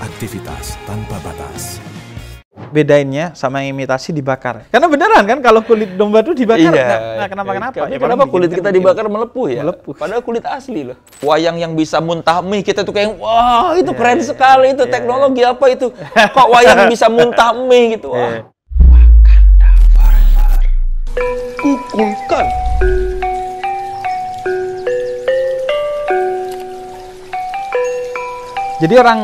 aktivitas tanpa batas. Bedainnya sama yang imitasi dibakar. Karena beneran kan kalau kulit domba itu dibakar nggak kenapa-kenapa. Ya, kenapa kulit kita dibakar melepuh ya? Melepuh. Padahal kulit asli loh. Wayang yang bisa muntah mie kita tuh kayak wah itu keren sekali itu teknologi apa itu? Kok wayang bisa muntah mie gitu? Wah. Wakanda Forever. Kukulkan. Jadi orang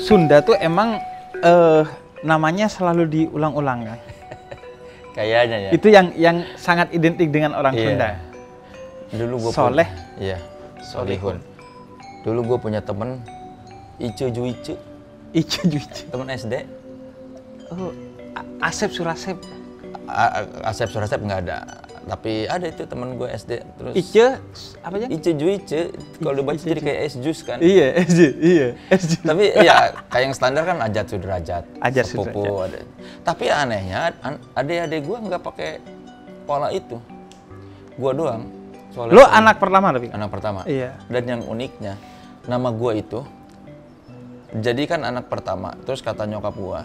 Sunda tuh emang namanya selalu diulang-ulang kan? Kayaknya ya. Itu yang sangat identik dengan orang Sunda. Dulu gue Soleh. Iya, Solihun. Dulu gue punya temen Ice Juice. Ice Juice. Temen SD. Oh, Asep Surasep. Asep Surasep nggak ada. Tapi ada itu temen gue SD. Terus Ice apa aja? Ice Juice. Kalau dibaca jadi kayak es jus kan. Iya, es jus. Tapi ya kayak yang standar kan Ajat Sudrajat. Ajat Sepupu Sudrajat. ada. Tapi anehnya adik-adik gue nggak pakai pola itu. Gue doang. Lo anak pertama tapi? Anak pertama. Iya. Dan yang uniknya nama gue itu jadi kan anak pertama. Terus kata nyokap gue,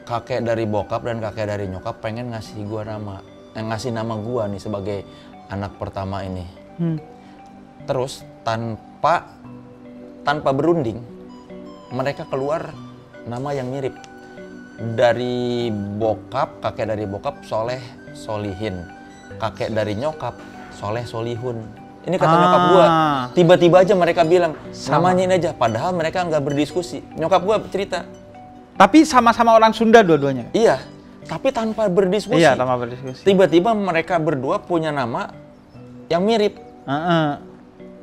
kakek dari bokap dan kakek dari nyokap pengen ngasih gue nama. Ngasih nama gue nih sebagai anak pertama ini. Terus tanpa berunding mereka keluar nama yang mirip. Dari bokap, kakek dari bokap Soleh Solihin. Kakek dari nyokap Soleh Solihun. Ini kata nyokap gue. Tiba-tiba aja mereka bilang namanya ini aja. Padahal mereka nggak berdiskusi. Nyokap gue cerita. Tapi sama-sama orang Sunda dua-duanya? Iya. Tapi tanpa berdiskusi. Iya, tanpa berdiskusi. Tiba-tiba mereka berdua punya nama yang mirip.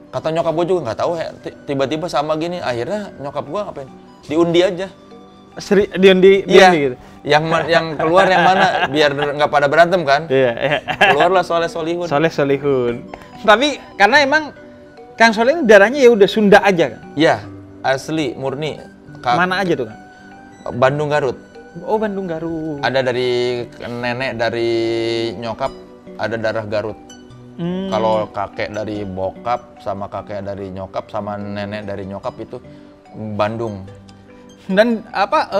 Kata nyokap gue juga nggak tahu. Tiba-tiba sama gini. Akhirnya nyokap gue ngapain? Diundi aja. Diundi gitu. Yang keluar yang mana biar nggak pada berantem kan? Iya. Keluarlah Soleh Solihun. Soleh Solihun. Tapi karena emang Kang Soleh ini darahnya ya udah Sunda aja kan? Iya, asli murni. Mana aja tuh kan? Bandung Garut. Oh, Bandung Garut. Ada dari nenek dari nyokap ada darah Garut. Kalau kakek dari bokap sama kakek dari nyokap sama nenek dari nyokap itu Bandung. Dan apa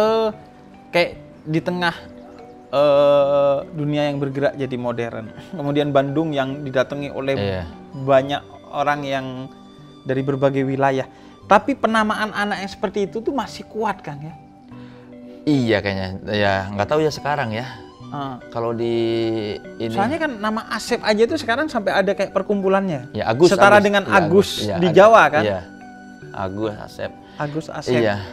kayak di tengah dunia yang bergerak jadi modern, kemudian Bandung yang didatangi oleh banyak orang yang dari berbagai wilayah, tapi penamaan anak yang seperti itu tuh masih kuat kan ya? Iya kayaknya, ya nggak tahu ya sekarang ya. Kalau di ini. Soalnya kan nama Asep aja tuh sekarang sampai ada kayak perkumpulannya. Ya Agus. Setara dengan Agus di Jawa kan? Iya. Agus Asep. Agus Asep. Iya.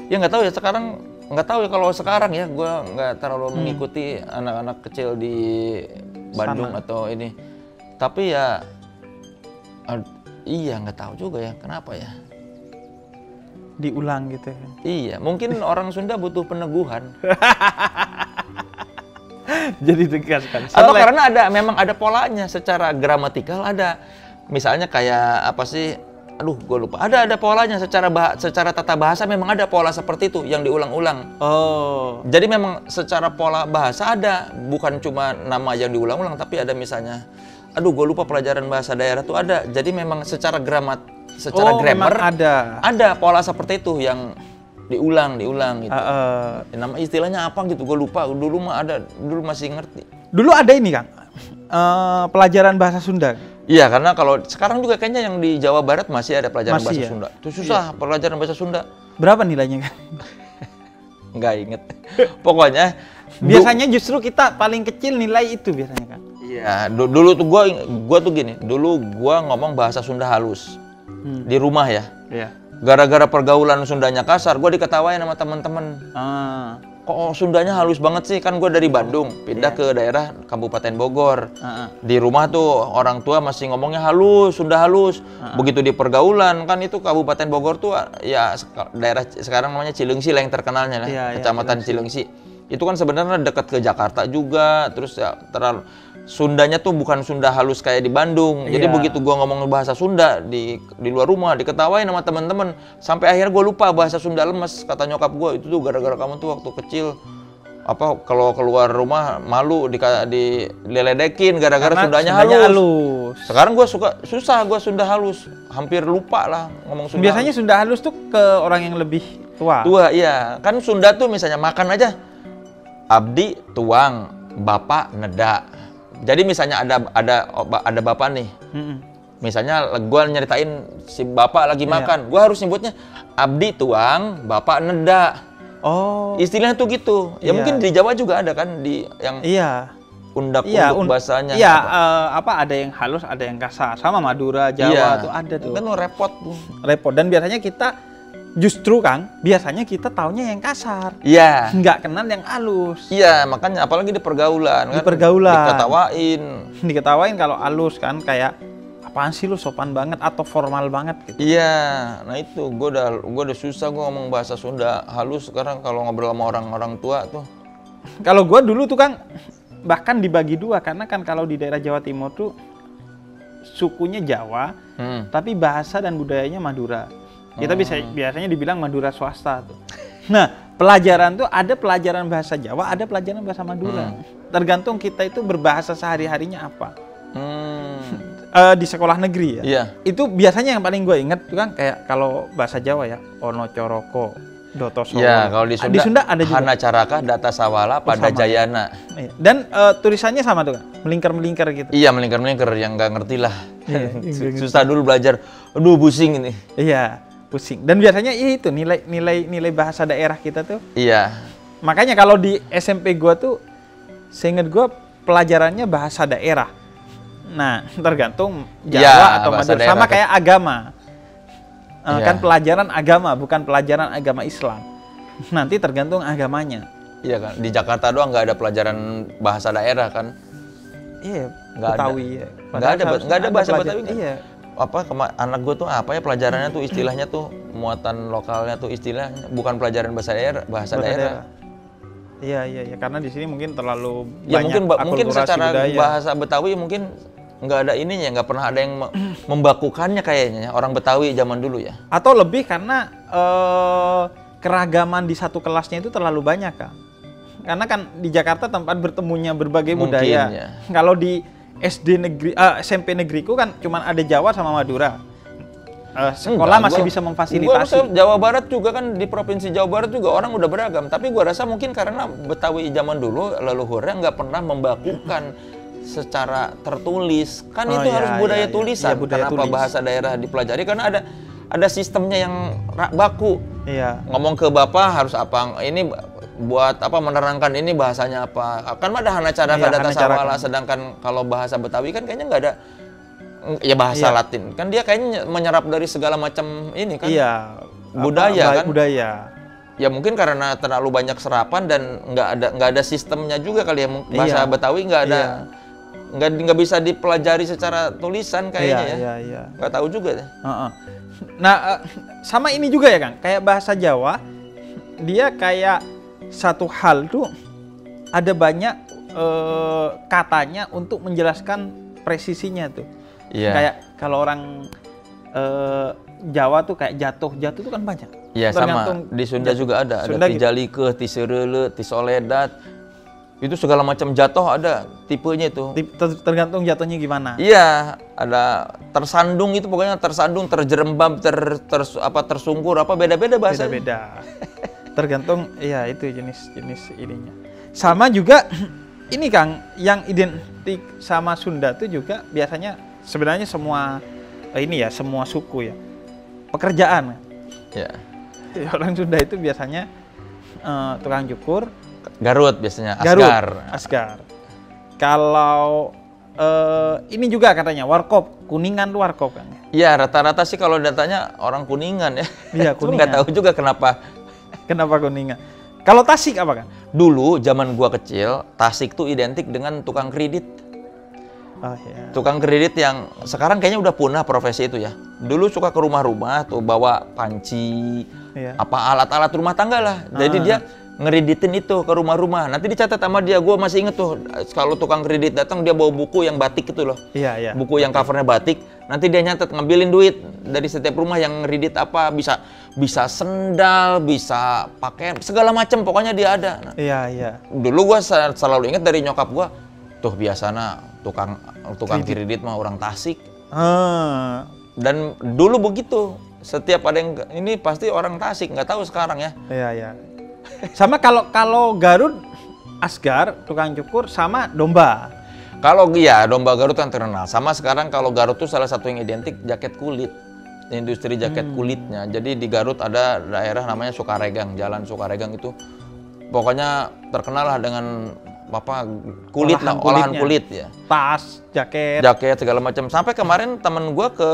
Ya nggak tahu ya sekarang, nggak tahu ya kalau sekarang ya, gue nggak terlalu mengikuti anak-anak kecil di Bandung atau ini. Tapi ya, iya nggak tahu juga ya kenapa ya. Diulang gitu kan? Iya, mungkin orang Sunda butuh peneguhan. Jadi tegaskan. Atau karena memang ada polanya secara gramatikal ada. Misalnya kayak apa sih? Aduh, gue lupa. Ada polanya secara tata bahasa memang ada pola seperti itu yang diulang-ulang. Oh. Jadi memang secara pola bahasa ada, bukan cuma nama yang diulang-ulang, tapi ada misalnya, aduh, gue lupa pelajaran bahasa daerah tuh ada. Jadi memang secara grammar ada pola seperti itu yang diulang gitu. Nama istilahnya apa gitu, gue lupa. Dulu masih ngerti. Dulu ada ini Kang, pelajaran bahasa Sunda. Iya, karena kalau sekarang juga kayaknya yang di Jawa Barat masih ada pelajaran bahasa Sunda. Itu susah pelajaran bahasa Sunda. Berapa nilainya Kang? Nggak inget. Pokoknya biasanya justru kita paling kecil nilai itu biasanya Kang. Iya, dulu tuh gua tuh gini. Dulu gua ngomong bahasa Sunda halus di rumah ya. Iya. Gara-gara pergaulan Sundanya kasar, gua diketawain sama teman-teman. Kok Sundanya halus banget sih? Kan gue dari Bandung, pindah ke daerah Kabupaten Bogor. Di rumah tuh orang tua masih ngomongnya halus, Sunda halus. Begitu di pergaulan, kan itu Kabupaten Bogor tuh ya daerah sekarang namanya Cileungsi lah yang terkenalnya lah, Kecamatan Cileungsi. Itu kan sebenarnya dekat ke Jakarta juga, terus ya Sundanya tuh bukan Sunda halus kayak di Bandung. Jadi begitu gua ngomong bahasa Sunda di luar rumah diketawain sama teman-teman. Sampai akhirnya gua lupa bahasa Sunda lemes. Kata nyokap gua, itu tuh gara-gara kamu tuh waktu kecil kalau keluar rumah malu diledekin gara-gara Sundanya halus. Sekarang gua susah gua Sunda halus. Hampir lupa lah ngomong Sunda. Biasanya halus. Sunda halus tuh ke orang yang lebih tua. Tua, iya. Kan Sunda tuh misalnya makan aja, abdi tuang, bapak neda. Jadi misalnya ada bapak nih. Misalnya gue nyeritain si bapak lagi makan, gue harus nyebutnya abdi tuang, bapak neda. Oh. Istilahnya tuh gitu. Ya mungkin di Jawa juga ada kan di yang undap-unduk bahasanya. Iya, ada yang halus, ada yang kasar. Sama Madura, Jawa tuh ada tuh. Kan repot tuh. Repot, dan biasanya kita justru Kang, biasanya kita taunya yang kasar. Iya. Nggak kenal yang halus. Iya, makanya apalagi di pergaulan Di kan. pergaulan. Diketawain Kalau halus kan kayak apaan sih lu, sopan banget atau formal banget gitu. Iya, nah itu gue udah susah gue ngomong bahasa Sunda halus sekarang kalau ngobrol sama orang-orang tua tuh. Kalau gue dulu tuh Kang, bahkan dibagi dua, karena kan kalau di daerah Jawa Timur tuh sukunya Jawa, tapi bahasa dan budayanya Madura. Kita biasanya dibilang Madura swasta tuh. Nah, pelajaran tuh ada pelajaran bahasa Jawa, ada pelajaran bahasa Madura. Tergantung kita itu berbahasa sehari-harinya apa. Di sekolah negeri ya. Iya. Itu biasanya yang paling gue inget tuh Kang, kayak kalau bahasa Jawa ya, ono coroko, doto solo. Iya, kalau di Sunda ada juga. Hana caraka, data sawala, pada jayana. Iya. Dan tulisannya sama tuh Kang, melingkar-melingkar gitu. Iya, melingkar-melingkar, yang nggak ngerti lah. Iya, Susah dulu belajar. Aduh, pusing ini. Iya, pusing. Dan biasanya itu nilai bahasa daerah kita tuh. Iya. Makanya kalau di SMP gua tuh, seinget gua pelajarannya bahasa daerah. Nah, tergantung Jawa atau Madura. Sama kayak agama. Kan pelajaran agama, bukan pelajaran agama Islam. Nanti tergantung agamanya. Iya kan, di Jakarta doang nggak ada pelajaran bahasa daerah kan? Iya, nggak Betawi ada. Ya. Nggak ada bahasa Betawi kan? Iya. Anak gue tuh apa ya pelajarannya tuh istilahnya tuh muatan lokalnya tuh istilahnya, bukan pelajaran bahasa daerah. Iya, karena di sini mungkin terlalu ya banyak mungkin secara budaya. Bahasa Betawi mungkin nggak ada ininya, nggak pernah ada yang membakukannya kayaknya orang Betawi zaman dulu ya. Atau lebih karena keragaman di satu kelasnya itu terlalu banyak Kang. Karena kan di Jakarta tempat bertemunya berbagai budaya. Ya. Kalau di SMP negeriku kan cuma ada Jawa sama Madura. Sekolah masih bisa memfasilitasi. Jawa Barat juga kan, di provinsi Jawa Barat juga orang udah beragam. Tapi gua rasa mungkin karena Betawi zaman dulu leluhurnya nggak pernah membakukan secara tertulis. Kan itu harus budaya tulisan. Kenapa bahasa daerah dipelajari? Karena ada sistemnya yang baku. Iya. Ngomong ke bapak harus apa? Ini buat apa, menerangkan ini bahasanya apa? Kan ada hana caraka, data sawala. Sedangkan kalau bahasa Betawi kan kayaknya nggak ada. Ya bahasa Latin kan dia kayaknya menyerap dari segala macam ini kan. Iya. Budaya kan. Budaya. Ya mungkin karena terlalu banyak serapan dan nggak ada sistemnya juga kali ya. Bahasa Betawi nggak ada. Nggak bisa dipelajari secara tulisan kayaknya Iya. Nggak tahu juga deh. Nah, sama ini juga ya Kang, kayak bahasa Jawa, dia kayak satu hal tuh ada banyak katanya untuk menjelaskan presisinya tuh. Kayak kalau orang Jawa tuh kayak jatuh tuh kan banyak. Iya, sama di Sunda juga ada tijalikeun, tisereuleuh, tisoledat. Itu segala macam jatuh ada tipenya itu. Tergantung jatuhnya gimana. Iya, ada tersandung, itu pokoknya tersandung, terjerembab, tersungkur, apa beda-beda bahasa. Beda-beda. Tergantung itu jenis ininya. Sama juga ini Kang, yang identik sama Sunda tuh juga biasanya sebenarnya semua semua suku ya. Pekerjaan. Ya. Orang Sunda itu biasanya tukang cukur, Garut biasanya, Asgar. Kalau ini juga katanya warkop, Kuningan tuh warkop Kang. Iya, rata-rata sih kalau datanya orang Kuningan ya. Iya, Kuningan. Nggak tahu juga kenapa. Kenapa Kuningan? Kalau Tasik apa Kang? Dulu zaman gua kecil, Tasik tuh identik dengan tukang kredit. Oh, iya. Tukang kredit yang sekarang kayaknya udah punah profesi itu ya. Dulu suka ke rumah-rumah tuh bawa panci, apa alat-alat rumah tangga lah. Jadi dia ngeriditin itu ke rumah-rumah. Nanti dicatat sama dia. Gue masih inget tuh kalau tukang kredit datang dia bawa buku yang batik itu loh. Iya. Buku yang covernya batik. Nanti dia nyatet ngambilin duit dari setiap rumah yang ngeridit apa, bisa sendal, bisa pakaian, segala macam pokoknya dia ada. Nah, iya. Dulu gue selalu inget dari nyokap gue, tuh biasanya tukang kredit mah orang Tasik. Dan dulu begitu. Setiap ada yang ini pasti orang Tasik, nggak tahu sekarang ya. Iya. Sama kalau Garut, Asgar, tukang cukur, sama domba. Kalau iya, domba Garut kan terkenal. Sama sekarang kalau Garut tuh salah satu yang identik jaket kulit. Industri jaket kulitnya. Jadi di Garut ada daerah namanya Sukaregang, Jalan Sukaregang itu. Pokoknya terkenal lah dengan kulit olahan kulit ya. Tas, jaket segala macam. Sampai kemarin temen gue ke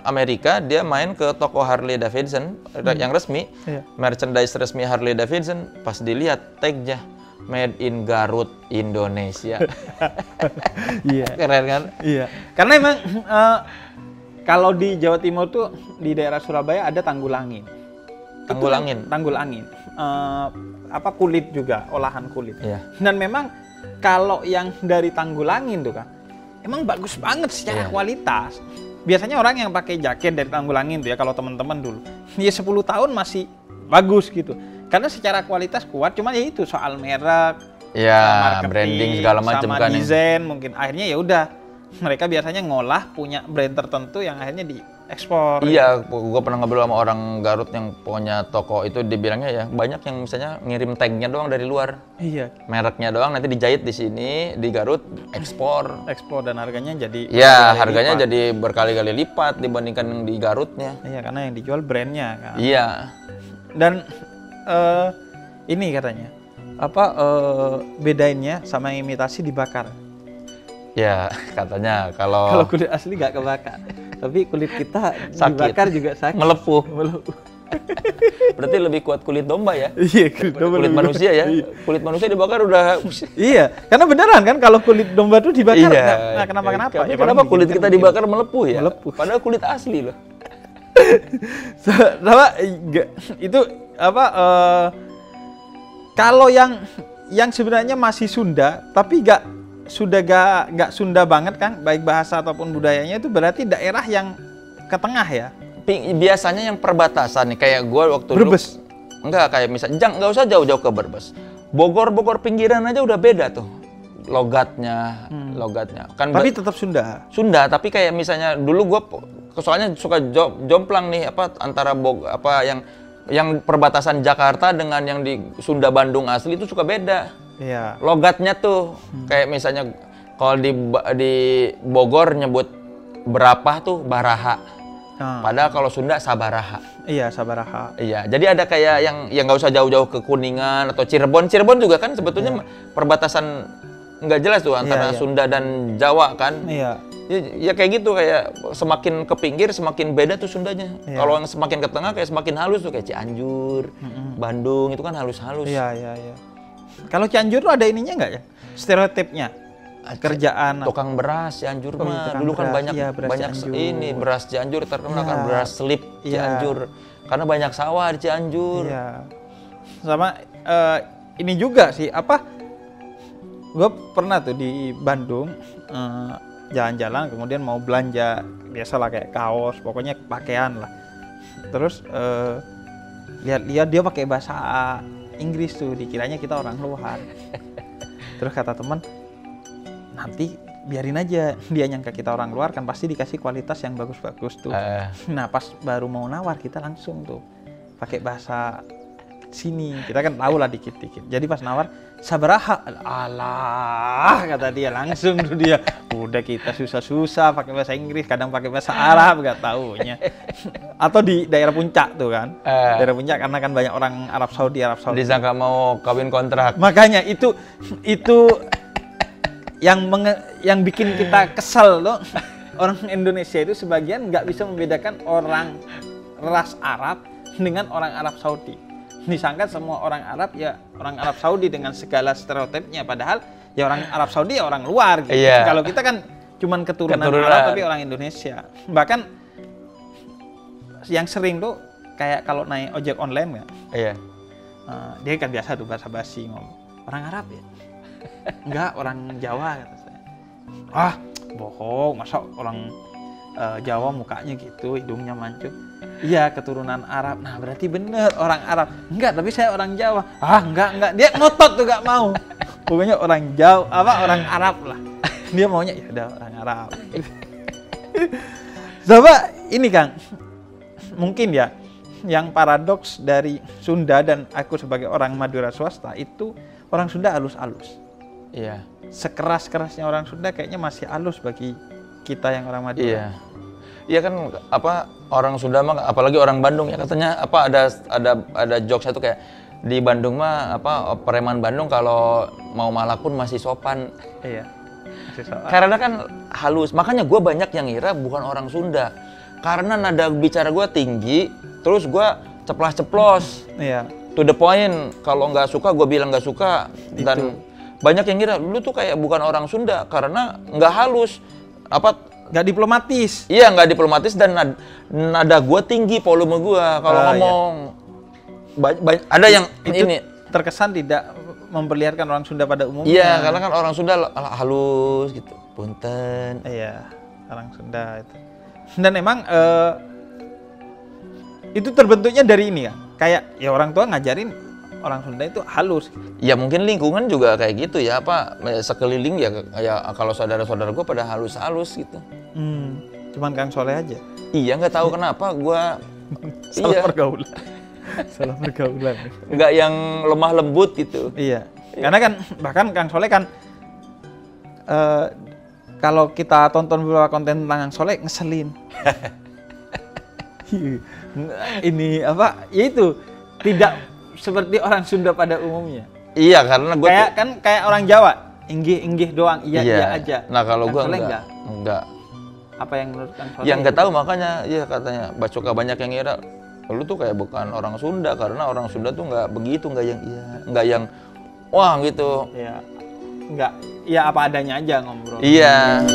Amerika, dia main ke toko Harley Davidson yang resmi, merchandise resmi Harley Davidson. Pas dilihat tagnya Made in Garut, Indonesia. Iya. Keren kan? Iya. Karena emang kalau di Jawa Timur tuh di daerah Surabaya ada Tanggulangin. Tanggulangin. Kulit juga, olahan kulit. Iya. Dan memang kalau yang dari Tanggulangin tuh kan, emang bagus banget secara kualitas. Biasanya orang yang pakai jaket dari Tanggulangin tuh ya, kalau teman-teman dulu, ya 10 tahun masih bagus gitu. Karena secara kualitas kuat, cuman ya itu soal merek, marketing, branding segala macam sama kan. desain mungkin akhirnya ya udah. Mereka biasanya ngolah punya brand tertentu yang akhirnya diekspor. Iya, gue pernah ngobrol sama orang Garut yang punya toko itu, dibilangnya ya banyak yang misalnya ngirim tagnya doang dari luar. Iya. Mereknya doang nanti dijahit di sini di Garut, ekspor. Ekspor dan harganya jadi. Iya, harganya jadi berkali-kali lipat dibandingkan yang di Garutnya. Iya, karena yang dijual brandnya kan. Iya. Dan ini katanya bedainnya sama yang imitasi dibakar. Ya, katanya kalau kulit asli nggak kebakar, tapi kulit kita sakit. Dibakar juga sakit. Melepuh. Berarti lebih kuat kulit domba ya? Iya, kulit manusia ya? Iya. Kulit manusia dibakar udah. Iya, karena beneran kan kalau kulit domba tuh dibakar, kenapa? Ya, kenapa kulit kita dibakar melepuh ya? Melepuh. Padahal kulit asli loh. Itu kalau yang sebenarnya masih Sunda, tapi sudah gak Sunda banget kan, baik bahasa ataupun budayanya, itu berarti daerah yang ke tengah ya? Biasanya yang perbatasan nih, kayak gue waktu Brebes? Enggak, kayak misalnya, nggak usah jauh-jauh ke Brebes. Bogor pinggiran aja udah beda tuh. Logatnya. Kan tapi tetap Sunda? Sunda, tapi kayak misalnya dulu gue, soalnya suka jomplang nih, antara yang perbatasan Jakarta dengan yang di Sunda Bandung asli itu suka beda. Iya. Logatnya tuh kayak misalnya kalau di Bogor nyebut berapa tuh baraha. Padahal kalau Sunda sabaraha. Iya, sabaraha. Iya, jadi ada kayak yang nggak usah jauh-jauh ke Kuningan atau Cirebon. Cirebon juga kan sebetulnya perbatasan nggak jelas tuh antara Sunda dan Jawa kan. Iya. Ya kayak gitu, kayak semakin ke pinggir semakin beda tuh Sundanya. Iya. Kalau yang semakin ke tengah kayak semakin halus tuh, kayak Cianjur, Bandung itu kan halus-halus. Iya. Kalau Cianjur tuh ada ininya nggak ya? Stereotipnya? Kerjaan tukang beras Cianjur mah dulu kan banyak beras Cianjur terkenal kan, beras selip Cianjur karena banyak sawah di Cianjur. Iya. Sama ini juga sih gue pernah tuh di Bandung jalan-jalan, kemudian mau belanja biasalah kayak kaos, pokoknya pakaian lah. Terus lihat dia pakai bahasa Inggris tuh, dikiranya kita orang luar. Terus kata teman, nanti biarin aja, dia nyangka kita orang luar kan pasti dikasih kualitas yang bagus-bagus tuh. Nah pas baru mau nawar kita langsung tuh pakai bahasa sini, kita kan tahu lah dikit-dikit. Jadi pas nawar sabaraha, alah kata dia, langsung tuh dia. Udah kita susah-susah pakai bahasa Inggris, kadang pakai bahasa Arab gak taunya. Atau di daerah Puncak tuh kan, daerah Puncak karena kan banyak orang Arab Saudi. Disangka mau kawin kontrak. Makanya itu yang bikin kita kesel tuh. Orang Indonesia itu sebagian nggak bisa membedakan orang ras Arab dengan orang Arab Saudi. Disangka semua orang Arab ya orang Arab Saudi dengan segala stereotipnya, padahal ya orang Arab Saudi ya orang luar gitu. Iya. Kalau kita kan cuman keturunan Arab tapi orang Indonesia. Bahkan yang sering tuh kayak kalau naik ojek online kan. Iya. Dia kan biasa tuh basa-basi ngomong. Orang Arab ya? Enggak, orang Jawa kata saya. Bohong, masa orang Jawa mukanya gitu, hidungnya mancung. Iya, keturunan Arab. Nah, berarti bener orang Arab. Enggak, tapi saya orang Jawa. Enggak. Dia ngotot tuh gak mau. Pokoknya orang Jawa, orang Arab lah. Dia maunya ya udah orang Arab. Coba ini Kang. mungkin ya, yang paradoks dari Sunda dan aku sebagai orang Madura swasta itu orang Sunda halus-halus. Iya. Sekeras-kerasnya orang Sunda kayaknya masih halus bagi kita yang orang Madura. Iya. Iya kan orang Sunda mah apalagi orang Bandung ya katanya ada jokes itu kayak di Bandung mah preman Bandung kalau mau malakun masih sopan. Iya. Masih sopan. Karena kan halus. Makanya gue banyak yang ngira bukan orang Sunda. Karena nada bicara gue tinggi, terus gue ceplas-ceplos. Iya. To the point, kalau nggak suka gue bilang nggak suka. Dan banyak yang ngira lu tuh kayak bukan orang Sunda karena nggak halus. Nggak diplomatis. Iya, nggak diplomatis dan nada gue tinggi, volume gue kalau ngomong. Iya. Ada yang itu ini terkesan tidak memperlihatkan orang Sunda pada umumnya. Iya, karena kan orang Sunda halus gitu. Punten. Iya, orang Sunda itu. Dan emang itu terbentuknya dari ini ya. Kayak ya orang tua ngajarin orang Sunda itu halus. Ya mungkin lingkungan juga kayak gitu ya, sekeliling ya kalau saudara-saudara gue pada halus-halus gitu. Cuman Kang Soleh aja. Iya, nggak tahu kenapa gue salah pergaulan. Salah pergaulan. Nggak yang lemah lembut gitu. Iya. Karena kan bahkan Kang Soleh kan kalau kita tonton beberapa konten tentang Kang Soleh ngeselin. Ini ya itu tidak seperti orang Sunda pada umumnya. Iya, karena gue kayak orang Jawa, inggih doang, iya aja. Nah, kalau gue enggak. Apa yang menurut Kang Soleh? Ya nggak tahu, makanya ya katanya suka banyak yang ngira lu tuh kayak bukan orang Sunda karena orang Sunda tuh nggak begitu, nggak yang wah gitu. Iya. Nggak, ya apa adanya aja ngobrol. Iya.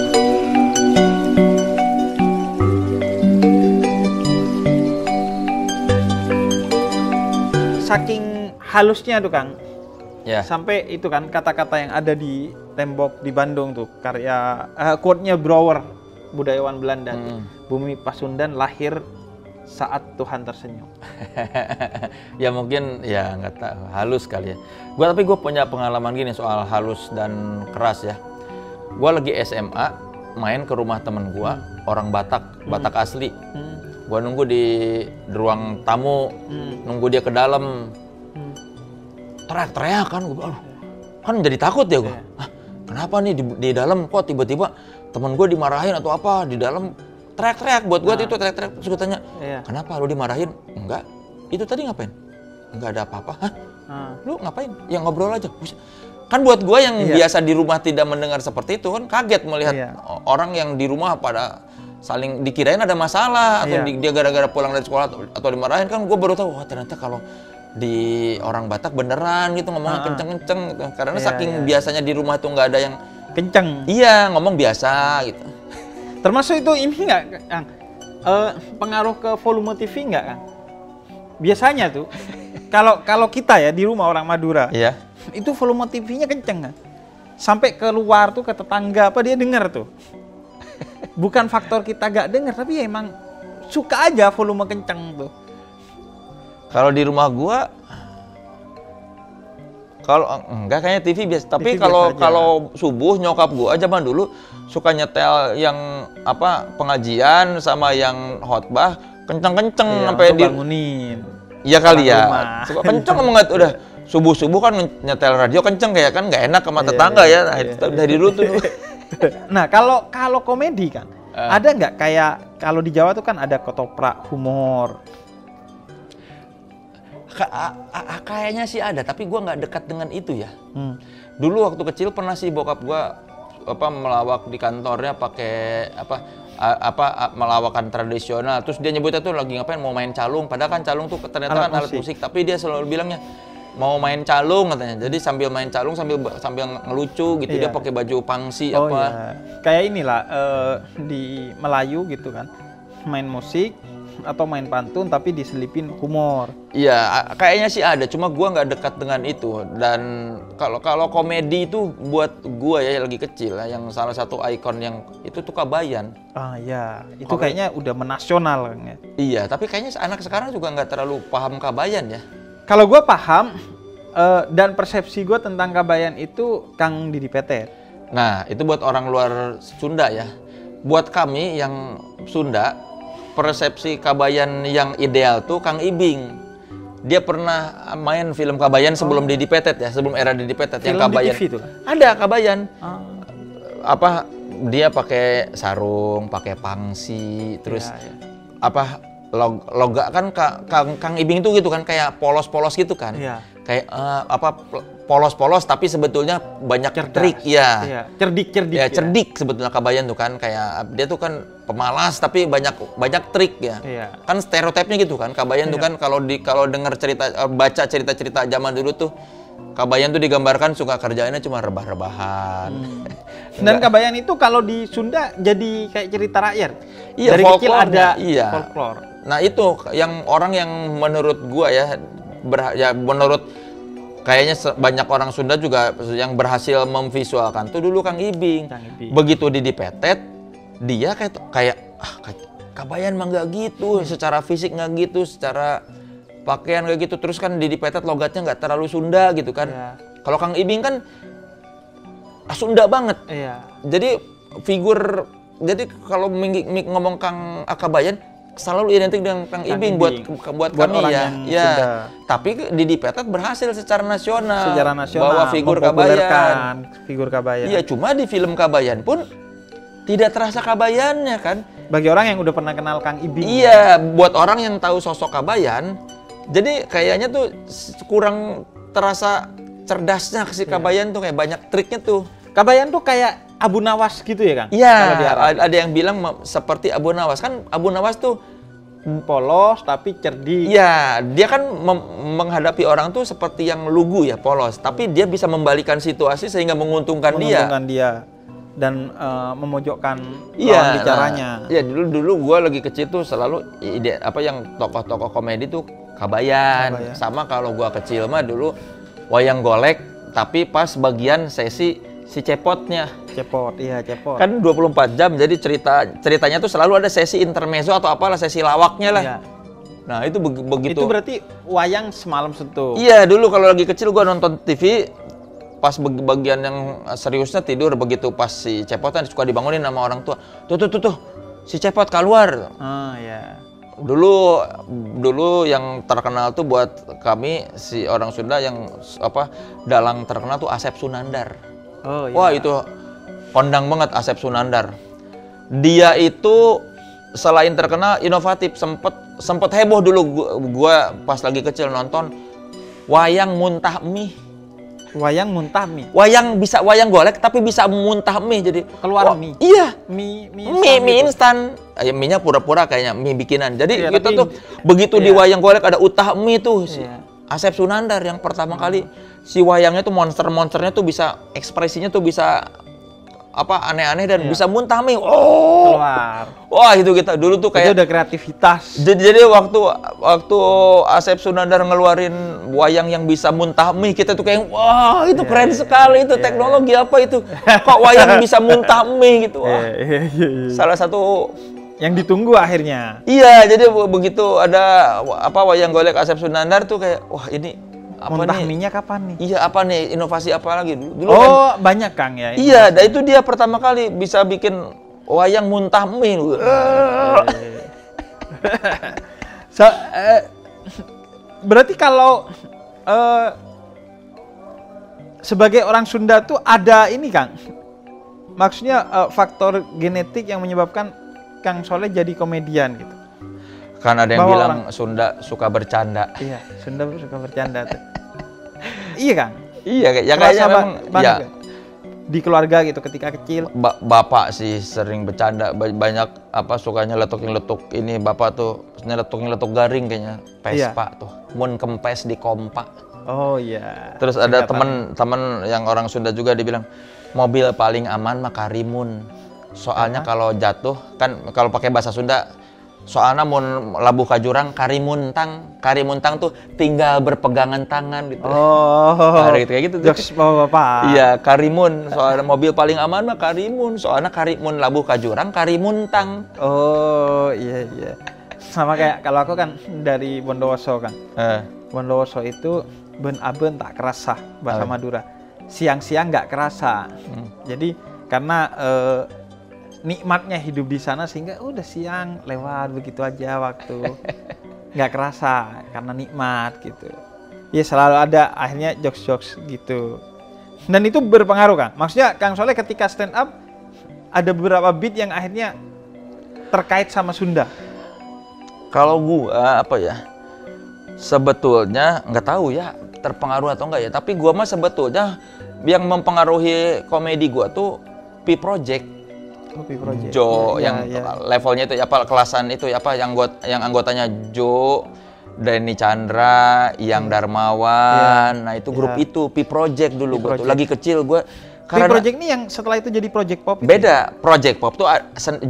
Saking halusnya tuh Kang, ya. Sampai itu kan kata-kata yang ada di tembok di Bandung tuh, karya quote-nya Brouwer, budayawan Belanda. Bumi Pasundan lahir saat Tuhan tersenyum. Ya mungkin ya nggak tahu, halus kali ya. Tapi gue punya pengalaman gini soal halus dan keras ya. Gue lagi SMA main ke rumah temen gue, orang Batak asli. Gua nunggu di ruang tamu, nunggu dia ke dalam, teriak-teriak kan, kan jadi takut ya gua. Kenapa nih di dalam kok tiba-tiba temen gue dimarahin atau apa di dalam teriak-teriak buat gua itu teriak-teriak. Terus gua tanya, kenapa lu dimarahin? Enggak, itu tadi ngapain? Enggak ada apa-apa. Hah? Lu ngapain? Ya ngobrol aja. Kan buat gua yang biasa di rumah tidak mendengar seperti itu kan kaget melihat orang yang di rumah pada saling dikirain ada masalah atau dia gara-gara pulang dari sekolah atau dimarahin. Kan gue baru tahu, wah ternyata kalau di orang Batak beneran gitu ngomongnya kenceng-kenceng gitu. Karena saking biasanya di rumah tuh nggak ada yang kenceng. Iya, ngomong biasa gitu. Termasuk itu ini nggak, Kang? Pengaruh ke volume TV nggak, Kang? Biasanya tuh kalau kita ya di rumah orang Madura, itu volume TV-nya kenceng kan? Sampai keluar tuh ke tetangga dia dengar tuh. Bukan faktor kita gak dengar, tapi ya emang suka aja volume kenceng tuh. Kalau di rumah gua, kalau enggak kayaknya TV biasa. Tapi kalau subuh nyokap gua zaman dulu suka nyetel yang pengajian sama yang khotbah kenceng-kenceng sampai bangunin. Iya kali ya. Suka kenceng banget udah. Subuh-subuh kan nyetel radio kenceng kayak kan nggak enak sama tetangga ya. Nah, itu dari dulu tuh. Nah, kalau komedi kan, ada nggak kayak kalau di Jawa tuh kan ada ketoprak humor. Kayaknya sih ada, tapi gue nggak dekat dengan itu ya. Dulu waktu kecil pernah sih bokap gue melawak di kantornya pakai melawakan tradisional. Terus dia nyebutnya tuh lagi ngapain mau main calung, padahal kan calung tuh ternyata alat musik. Tapi dia selalu bilangnya mau main calung katanya. Jadi sambil main calung sambil ngelucu gitu. Dia pakai baju pangsi Kayak inilah di Melayu gitu kan. Main musik atau main pantun tapi diselipin humor. Iya, kayaknya sih ada. Cuma gua nggak dekat dengan itu. Dan kalau komedi itu buat gua ya lagi kecil yang salah satu ikon yang itu tuh Kabayan. Itu kayaknya udah menasional kan ya. Iya, tapi kayaknya anak sekarang juga nggak terlalu paham Kabayan ya. Kalau gue paham dan persepsi gue tentang Kabayan itu Kang Didi Petet. Nah, itu buat orang luar Sunda ya. Buat kami yang Sunda, persepsi Kabayan yang ideal tuh Kang Ibing. Dia pernah main film Kabayan sebelum Didi Petet ya, sebelum era Didi Petet yang Kabayan. Di TV tuh? Ada Kabayan. Apa dia pakai sarung, pakai pangsi, terus apa loga kan Kang Ibing itu gitu kan kayak polos-polos gitu kan. Kayak apa polos-polos tapi sebetulnya banyak trik ya. Cerdik-cerdik. Ya, cerdik sebetulnya Kabayan tuh kan kayak dia tuh kan pemalas tapi banyak trik ya. Kan stereotipnya gitu kan. Kabayan tuh kan kalau dengar cerita baca cerita-cerita zaman dulu tuh Kabayan tuh digambarkan suka kerjaannya cuma rebah-rebahan. Dan Kabayan itu kalau di Sunda jadi kayak cerita rakyat. Iya, dari kecil ada folklore. Nah, itu yang orang yang menurut gua ya menurut kayaknya banyak orang Sunda juga yang berhasil memvisualkan tuh dulu Kang Ibing. Begitu Didi Petet, dia kayak Kabayan mah nggak gitu, secara fisik nggak gitu, secara pakaian kayak gitu. Terus kan Didi Petet logatnya nggak terlalu Sunda gitu kan. Kalau Kang Ibing kan Sunda banget. Jadi kalau ngomong Kang Kabayan selalu identik dengan Kang Ibing buat kami ya. Tapi Didi Petet berhasil secara nasional bawa figur Kabayan. Iya, cuma di film Kabayan pun tidak terasa Kabayannya kan. Bagi orang yang udah pernah kenal Kang Ibing. Iya, buat orang yang tahu sosok Kabayan, jadi kayaknya tuh kurang terasa cerdasnya si Kabayan tuh kayak banyak triknya tuh. Kabayan tuh kayak Abu Nawas gitu ya, Kang? Iya, ada yang bilang seperti Abu Nawas. Kan Abu Nawas tuh polos tapi cerdik. Iya, dia kan menghadapi orang tuh seperti yang lugu ya, polos. Tapi dia bisa membalikan situasi sehingga menguntungkan dia. Dan memojokkan lawan bicaranya. Iya, dulu gua lagi kecil tuh selalu yang tokoh-tokoh komedi tuh Kabayan. Sama kalau gua kecil mah dulu wayang golek, tapi pas bagian sesi si Cepotnya. Cepot. Kan 24 jam, jadi ceritanya tuh selalu ada sesi intermezzo atau apalah, sesi lawaknya lah. Nah, itu begitu. Itu berarti wayang semalam sentuh. Iya, dulu kalau lagi kecil gua nonton TV, pas bagian yang seriusnya tidur, begitu pas si Cepotnya suka dibangunin sama orang tua. Tuh, si Cepot keluar. Dulu yang terkenal tuh buat kami si orang Sunda yang dalang terkenal tuh Asep Sunandar. Wah, itu kondang banget Asep Sunandar. Dia itu selain terkenal inovatif, sempet heboh dulu gua pas lagi kecil nonton wayang muntah mie. Wayang muntah mie. Wayang golek tapi bisa muntah mie, jadi keluar mie. Iya. Mie instan. Mie-nya pura-pura kayaknya mie bikinan. Jadi kita tuh begitu di wayang golek ada utah mie tuh. Asep Sunandar yang pertama kali si wayangnya tuh monsternya tuh bisa ekspresinya tuh bisa aneh-aneh dan bisa muntah mie. Keluar. Wah, itu kita dulu tuh kayak itu udah kreativitas. Jadi waktu Asep Sunandar ngeluarin wayang yang bisa muntah mie, kita tuh kayak wah, itu keren sekali itu teknologi apa itu? Kok wayang bisa muntah mie gitu. Wah. Salah satu yang ditunggu akhirnya. Iya, jadi begitu ada wayang golek Asep Sunandar tuh kayak wah, ini muntah mie-nya kapan nih? Iya, apa nih inovasi apa lagi dulu kan, banyak Kang ya. Iya, dan itu dia pertama kali bisa bikin wayang muntah mie. Berarti kalau sebagai orang Sunda tuh ada ini Kang, maksudnya faktor genetik yang menyebabkan Kang Soleh jadi komedian gitu. Kan ada yang bilang Sunda suka bercanda. Iya, Sunda suka bercanda tuh. Iya Kang. Iya, ya kayaknya memang ya. Di keluarga gitu ketika kecil. Bapak sih sering bercanda, banyak sukanya letuk ini, bapak tuh letuk garing kayaknya. Vespa tuh. Mun kempes di kompak. Oh iya. Terus ada teman yang orang Sunda juga dibilang mobil paling aman mah Karimun. Soalnya kalau jatuh kan kalau pakai bahasa Sunda soalnya mun labuh ka jurang Karimuntang tuh tinggal berpegangan tangan gitu. Kayak gitu. Jokes bapak. Iya, Karimun. Soalnya mobil paling aman mah Karimun. Soalnya Karimun labuh ka jurang Karimuntang. Oh, iya. Sama kayak kalau aku kan dari Bondowoso kan. Bondowoso itu ben-aben tak kerasa bahasa Madura. Siang-siang nggak kerasa. Jadi karena nikmatnya hidup di sana sehingga udah siang lewat begitu aja waktu. Nggak kerasa karena nikmat gitu. Ya selalu ada akhirnya jokes-jokes gitu. Dan itu berpengaruh Kang. Maksudnya Kang Soleh ketika stand up ada beberapa beat yang akhirnya terkait sama Sunda. Kalau gua apa ya? Sebetulnya nggak tahu ya terpengaruh atau enggak ya. Tapi gua mah sebetulnya yang mempengaruhi komedi gua tuh Pi Project. Oh, Pi Project. Jo yang levelnya itu apa kelasan itu apa yang anggotanya Jo, Denny Chandra, Yang Darmawan. Nah, itu grup itu Pi Project dulu gua tuh. Lagi kecil gua. Pi Project ini yang setelah itu jadi Project Pop. Beda, Project Pop tuh